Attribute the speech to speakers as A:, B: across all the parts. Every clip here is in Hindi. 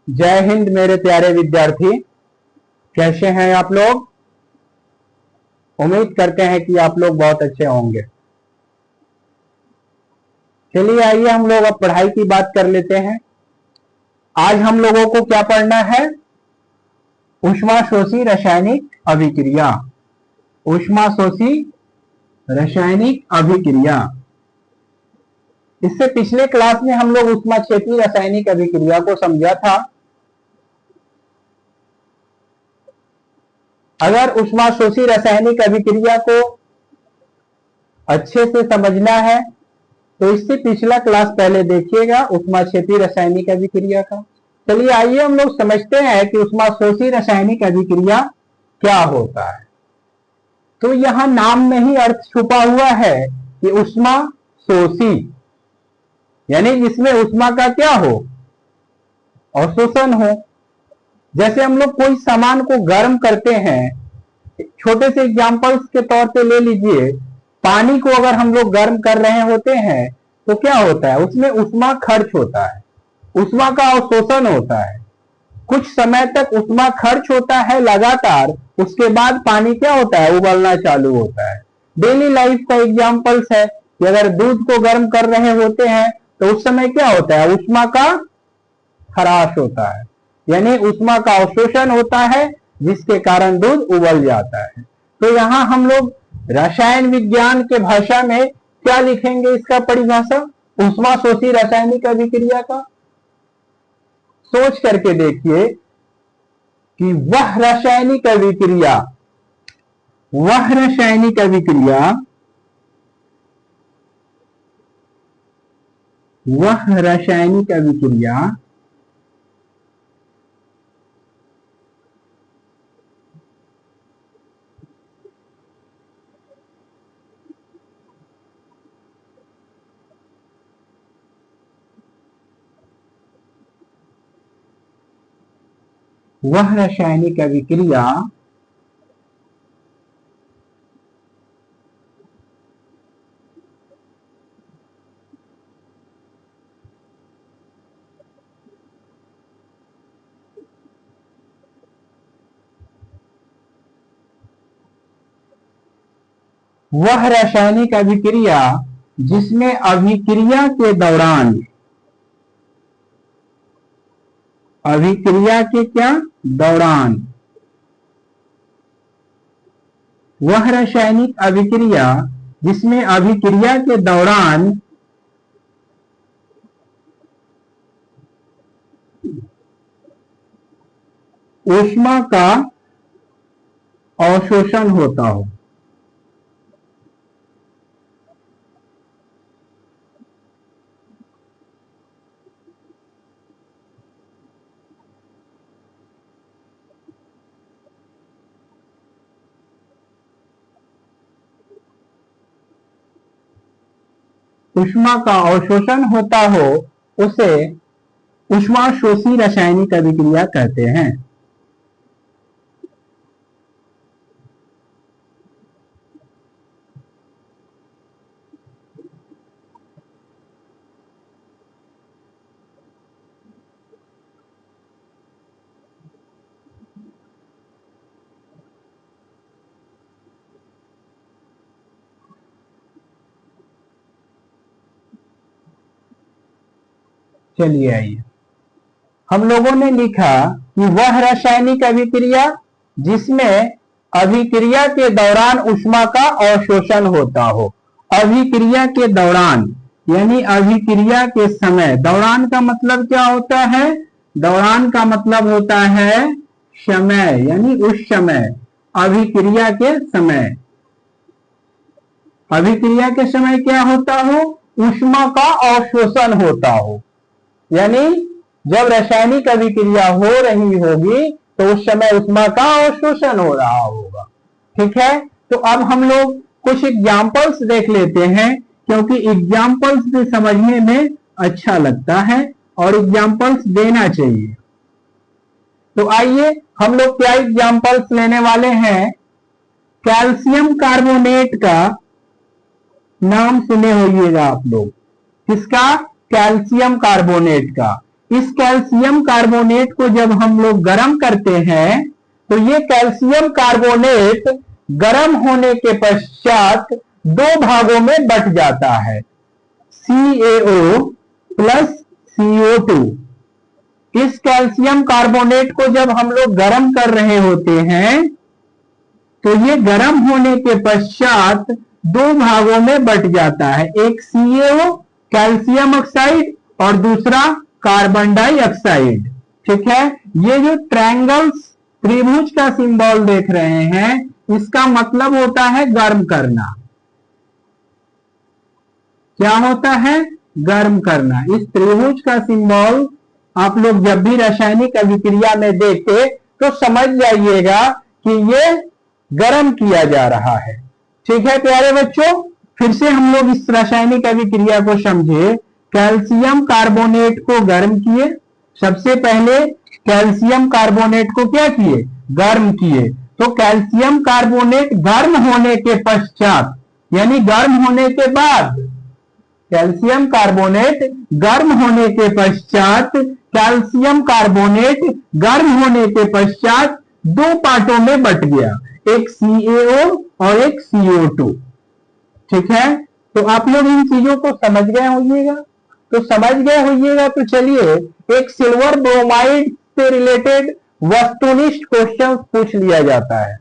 A: जय हिंद मेरे प्यारे विद्यार्थी, कैसे हैं आप लोग। उम्मीद करते हैं कि आप लोग बहुत अच्छे होंगे। चलिए आइए हम लोग अब पढ़ाई की बात कर लेते हैं। आज हम लोगों को क्या पढ़ना है? ऊष्माशोषी रासायनिक अभिक्रिया। ऊष्माशोषी रासायनिक अभिक्रिया। इससे पिछले क्लास में हम लोग ऊष्माक्षेपी रासायनिक अभिक्रिया को समझा था। अगर ऊष्माशोषी रासायनिक अभिक्रिया को अच्छे से समझना है तो इससे पिछला क्लास पहले देखिएगा ऊष्माक्षेपी रासायनिक अभिक्रिया का। चलिए आइए हम लोग समझते हैं कि ऊष्माशोषी रासायनिक अभिक्रिया क्या होता है। तो यहां नाम में ही अर्थ छुपा हुआ है कि ऊष्माशोषी, यानी जिसमें ऊष्मा का क्या हो, अवशोषण हो। जैसे हम लोग कोई सामान को गर्म करते हैं, छोटे से एग्जांपल्स के तौर पे ले लीजिए, पानी को अगर हम लोग गर्म कर रहे होते हैं तो क्या होता है, उसमें ऊष्मा खर्च होता है, ऊष्मा का अवशोषण होता है। कुछ समय तक ऊष्मा खर्च होता है लगातार, उसके बाद पानी क्या होता है, उबलना चालू होता है। डेली लाइफ का एग्जांपल्स है कि अगर दूध को गर्म कर रहे होते हैं तो उस समय क्या होता है, ऊष्मा का ह्रास होता है, यानी ऊष्मा का अवशोषण होता है, जिसके कारण दूध उबल जाता है। तो यहां हम लोग रसायन विज्ञान के भाषा में क्या लिखेंगे, इसका परिभाषा ऊष्माशोषी रासायनिक अभिक्रिया का। सोच करके देखिए कि वह रासायनिक अभिक्रिया वह रासायनिक अभिक्रिया जिसमें अभिक्रिया के दौरान वह रासायनिक अभिक्रिया जिसमें अभिक्रिया के दौरान ऊष्मा का अवशोषण होता हो। ऊष्मा का अवशोषण होता हो उसे ऊष्माशोषी रासायनिक अभिक्रिया कहते हैं। चलिए आइए, हम लोगों ने लिखा कि वह रासायनिक अभिक्रिया जिसमें अभिक्रिया के दौरान ऊष्मा का अवशोषण होता हो। अभिक्रिया के दौरान यानी अभिक्रिया के समय। दौरान का मतलब क्या होता है, दौरान का मतलब होता है समय, यानी उस समय, अभिक्रिया के समय। अभिक्रिया के समय क्या होता हो, ऊष्मा का अवशोषण होता हो, यानी जब रासायनिक अभिक्रिया हो रही होगी तो उस समय ऊष्मा का अवशोषण हो रहा होगा। ठीक है, तो अब हम लोग कुछ एग्जांपल्स देख लेते हैं, क्योंकि एग्जांपल्स से समझने में अच्छा लगता है और एग्जांपल्स देना चाहिए। तो आइए हम लोग क्या एग्जांपल्स लेने वाले हैं। कैल्शियम कार्बोनेट का नाम सुने होइएगा आप लोग। किसका? कैल्शियम कार्बोनेट का। इस कैल्शियम कार्बोनेट को जब हम लोग गर्म करते हैं तो ये कैल्शियम कार्बोनेट गर्म होने के पश्चात दो भागों में बट जाता है, CaO प्लस CO2। इस कैल्शियम कार्बोनेट को जब हम लोग गर्म कर रहे होते हैं तो ये गर्म होने के पश्चात दो भागों में बट जाता है, एक CaO कैल्शियम ऑक्साइड और दूसरा कार्बन डाइऑक्साइड। ठीक है, ये जो ट्रायंगल्स त्रिभुज का सिंबल देख रहे हैं इसका मतलब होता है गर्म करना। क्या होता है? गर्म करना। इस त्रिभुज का सिंबल आप लोग जब भी रासायनिक अभिक्रिया में देखे तो समझ जाइएगा कि ये गर्म किया जा रहा है। ठीक है प्यारे बच्चों, फिर से हम लोग इस रासायनिक अभिक्रिया को समझे। कैल्शियम कार्बोनेट को गर्म किए, सबसे पहले कैल्शियम कार्बोनेट को क्या किए? गर्म किए। तो कैल्शियम कार्बोनेट गर्म होने के पश्चात यानी गर्म होने के बाद, कैल्शियम कार्बोनेट गर्म होने के पश्चात, कैल्शियम कार्बोनेट गर्म होने के पश्चात दो पार्टों में बट गया, एक CaO और एक CO2। ठीक है, तो आप लोग इन चीजों को समझ गए होइएगा। तो चलिए एक सिल्वर ब्रोमाइड से रिलेटेड वस्तुनिष्ठ क्वेश्चन पूछ लिया जाता है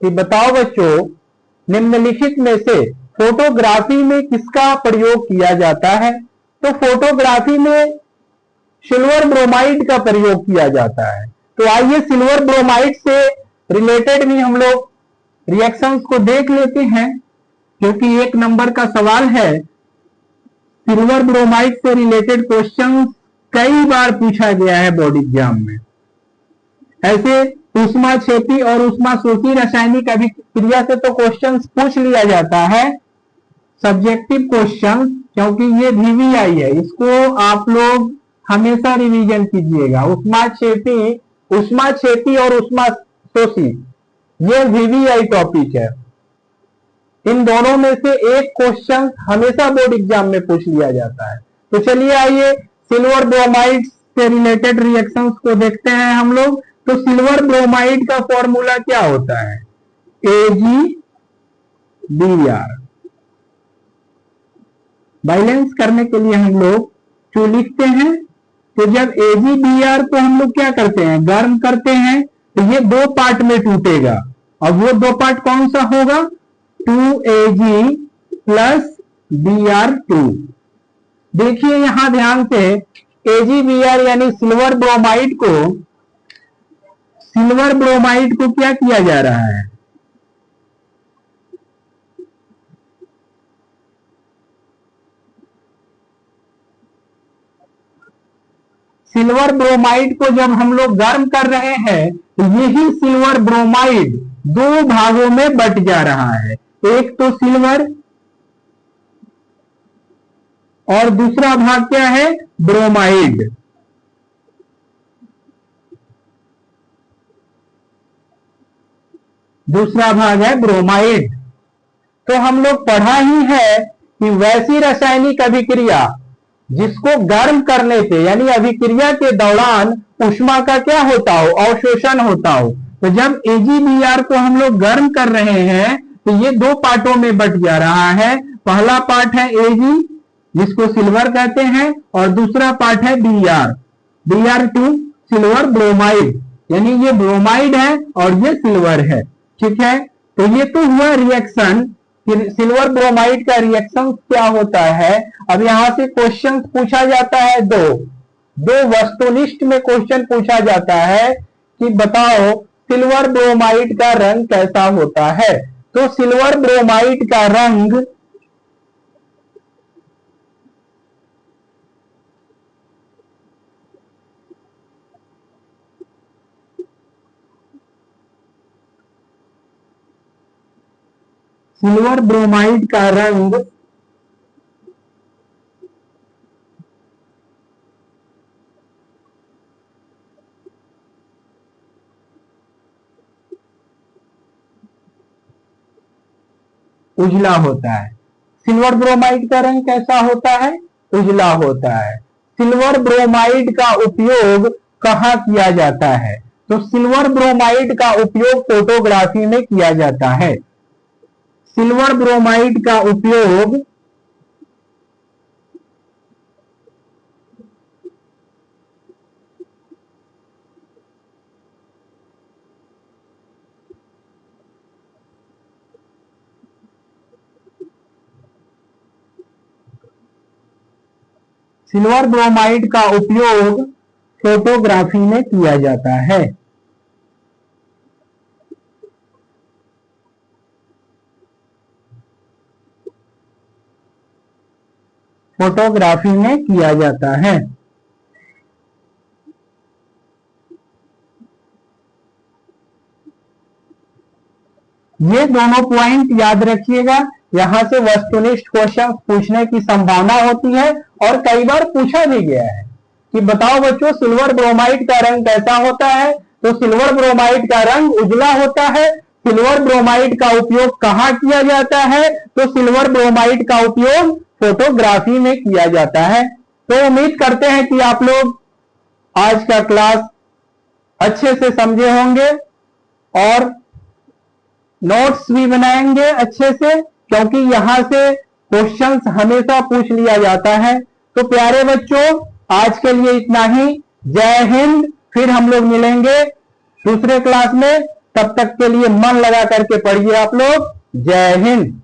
A: कि बताओ बच्चों, निम्नलिखित में से फोटोग्राफी में किसका प्रयोग किया जाता है? तो फोटोग्राफी में सिल्वर ब्रोमाइड का प्रयोग किया जाता है। तो आइए सिल्वर ब्रोमाइड से रिलेटेड भी हम लोग रिएक्शंस को देख लेते हैं, क्योंकि एक नंबर का सवाल है। सिल्वर ब्रोमाइड से रिलेटेड क्वेश्चन कई बार पूछा गया है बोर्ड एग्जाम में। ऐसे ऊष्माक्षेपी और ऊष्माशोषी रासायनिक अभिक्रिया से तो क्वेश्चन पूछ लिया जाता है, सब्जेक्टिव क्वेश्चन, क्योंकि ये VVI है, इसको आप लोग हमेशा रिवीजन कीजिएगा। ऊष्माक्षेपी और ऊष्माशोषी ये VVI टॉपिक है। इन दोनों में से एक क्वेश्चन हमेशा बोर्ड एग्जाम में पूछ लिया जाता है। तो चलिए आइए सिल्वर ब्रोमाइड से रिलेटेड रिएक्शंस को देखते हैं हम लोग। तो सिल्वर ब्रोमाइड का फॉर्मूला क्या होता है? AgBr। बैलेंस करने के लिए हम लोग जो लिखते हैं, तो जब AgBr को हम लोग क्या करते हैं? गर्म करते हैं, तो ये दो पार्ट में टूटेगा। और वो दो पार्ट कौन सा होगा? 2Ag plus Br2। देखिए यहां ध्यान से, AgBr यानी सिल्वर ब्रोमाइड को क्या किया जा रहा है? सिल्वर ब्रोमाइड को जब हम लोग गर्म कर रहे हैं तो यही सिल्वर ब्रोमाइड दो भागों में बट जा रहा है, एक तो सिल्वर और दूसरा भाग क्या है? ब्रोमाइड। दूसरा भाग है ब्रोमाइड। तो हम लोग पढ़ा ही है कि वैसी रासायनिक अभिक्रिया जिसको गर्म करने से यानी अभिक्रिया के दौरान ऊष्मा का क्या होता हो? अवशोषण होता हो। तो जब AgBr को हम लोग गर्म कर रहे हैं तो ये दो पार्टों में बट जा रहा है। पहला पार्ट है Ag जिसको सिल्वर कहते हैं और दूसरा पार्ट है Br2 सिल्वर ब्रोमाइड, यानी ये ब्रोमाइड है और ये सिल्वर है। ठीक है, तो ये तो हुआ रिएक्शन। सिल्वर ब्रोमाइड का रिएक्शन क्या होता है? अब यहां से क्वेश्चन पूछा जाता है, दो वस्तुनिष्ठ में क्वेश्चन पूछा जाता है कि बताओ सिल्वर ब्रोमाइड का रंग कैसा होता है? तो सिल्वर ब्रोमाइड का रंग उजला होता है। सिल्वर ब्रोमाइड का रंग कैसा होता है? उजला होता है। सिल्वर ब्रोमाइड का उपयोग कहाँ किया जाता है? तो सिल्वर ब्रोमाइड का उपयोग फोटोग्राफी में किया जाता है। सिल्वर ब्रोमाइड का उपयोग सिल्वर ब्रोमाइड का उपयोग फोटोग्राफी में किया जाता है। फोटोग्राफी में किया जाता है। ये दोनों पॉइंट याद रखिएगा। यहां से वस्तुनिष्ठ क्वेश्चन पूछने की संभावना होती है और कई बार पूछा भी गया है कि बताओ बच्चों सिल्वर ब्रोमाइड का रंग कैसा होता है? तो सिल्वर ब्रोमाइड का रंग उजला होता है। सिल्वर ब्रोमाइड का उपयोग कहां किया जाता है? तो सिल्वर ब्रोमाइड का उपयोग फोटोग्राफी में किया जाता है। तो उम्मीद करते हैं कि आप लोग आज का क्लास अच्छे से समझे होंगे और नोट्स भी बनाएंगे अच्छे से, क्योंकि यहां से क्वेश्चंस हमेशा पूछ लिया जाता है। तो प्यारे बच्चों आज के लिए इतना ही। जय हिंद। फिर हम लोग मिलेंगे दूसरे क्लास में। तब तक के लिए मन लगा करके पढ़िए आप लोग। जय हिंद।